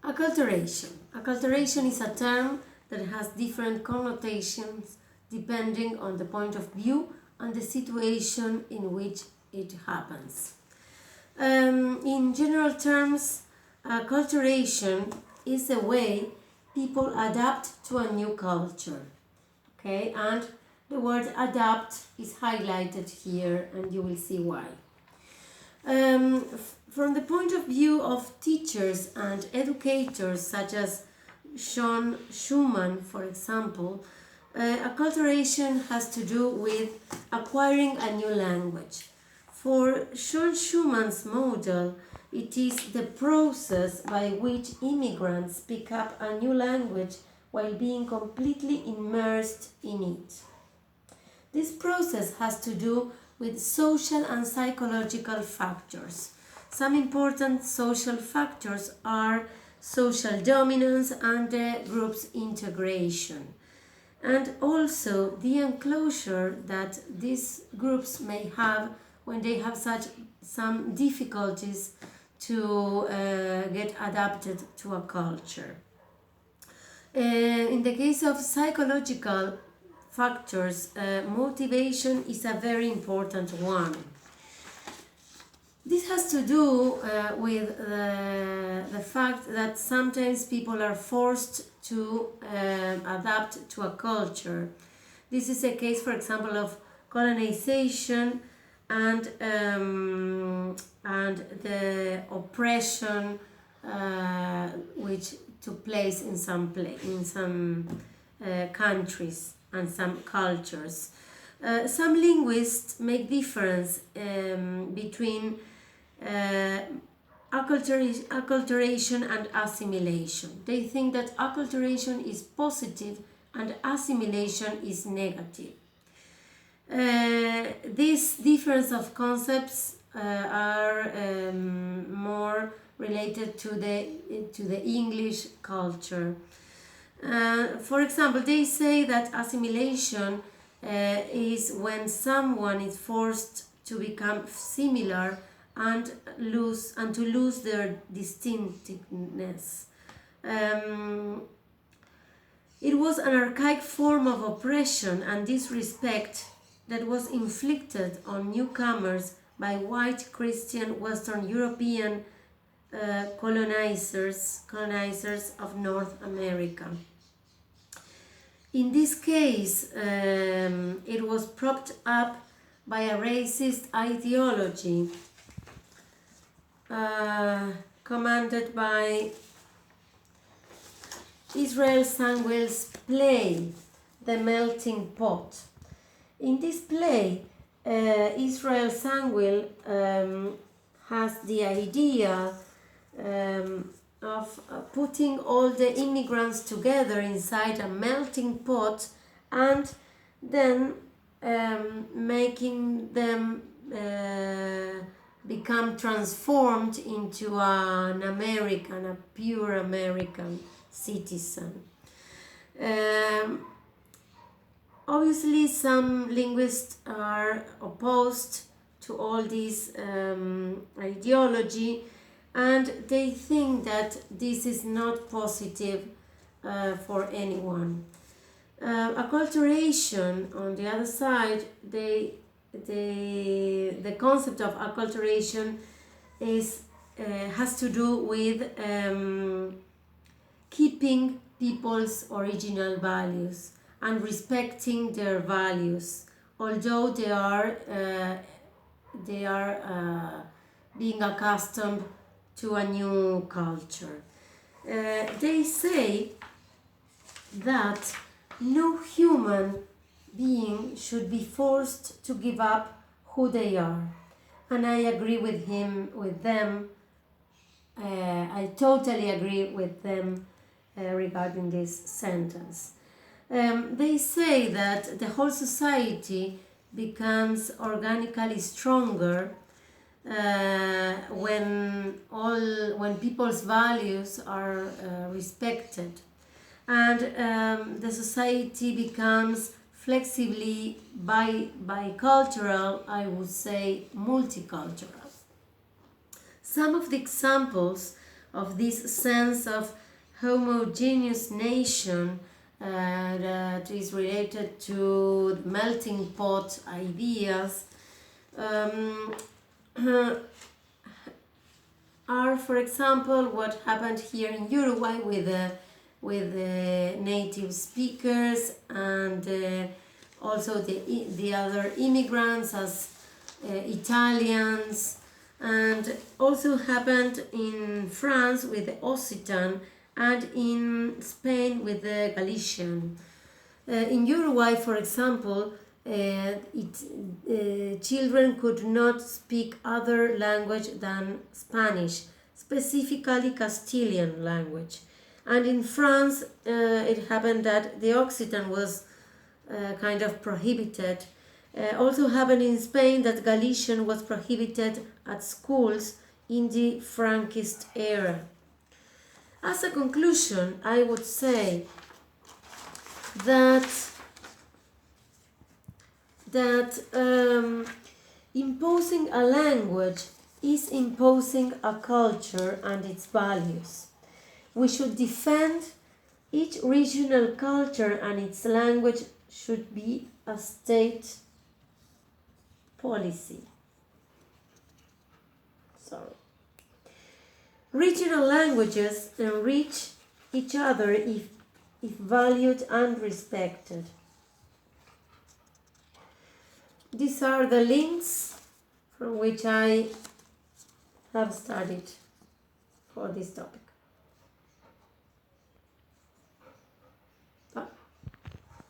Acculturation. Acculturation is a term that has different connotations depending on the point of view and the situation in which it happens. In general terms, acculturation is the way people adapt to a new culture. Okay, and the word adapt is highlighted here, and you will see why. From the point of view of teachers and educators, such as John Schumann, for example, acculturation has to do with acquiring a new language. For John Schumann's model, it is the process by which immigrants pick up a new language while being completely immersed in it. This process has to do with social and psychological factors. Some important social factors are social dominance and the group's integration, and also the enclosure that these groups may have when they have some difficulties to get adapted to a culture. In the case of psychological factors, motivation is a very important one. This has to do with the fact that sometimes people are forced to adapt to a culture. This is a case, for example, of colonization and the oppression which took place in some countries and some cultures. Some linguists make difference between acculturation and assimilation. They think that acculturation is positive and assimilation is negative. This difference of concepts are more related to the English culture. For example, they say that assimilation is when someone is forced to become similar and to lose their distinctiveness. It was an archaic form of oppression and disrespect that was inflicted on newcomers by white Christian Western European colonizers of North America. In this case, it was propped up by a racist ideology commanded by Israel Sangwell's play, The Melting Pot. In this play, Israel Sangwell has the idea of putting all the immigrants together inside a melting pot and then making them become transformed into a pure American citizen. Obviously, some linguists are opposed to all this ideology, and they think that this is not positive for anyone. Acculturation, on the other side, the concept of acculturation has to do with keeping people's original values and respecting their values, although they are being accustomed to a new culture. They say that no human being should be forced to give up who they are, and I agree with them. I totally agree with them regarding this sentence. They say that the whole society becomes organically stronger when people's values are respected, and the society becomes flexibly bicultural, I would say multicultural. Some of the examples of this sense of homogeneous nation that is related to the melting pot ideas, are, for example, what happened here in Uruguay with the native speakers and also the other immigrants as Italians, and also happened in France with the Occitan and in Spain with the Galician. In Uruguay, for example, children could not speak other language than Spanish, specifically Castilian language. And in France, it happened that the Occitan was kind of prohibited. Also happened in Spain that Galician was prohibited at schools in the Franquist era. As a conclusion, I would say that imposing a language is imposing a culture and its values. We should defend each regional culture, and its language should be a state policy. Regional languages enrich each other if valued and respected. These are the links from which I have studied for this topic.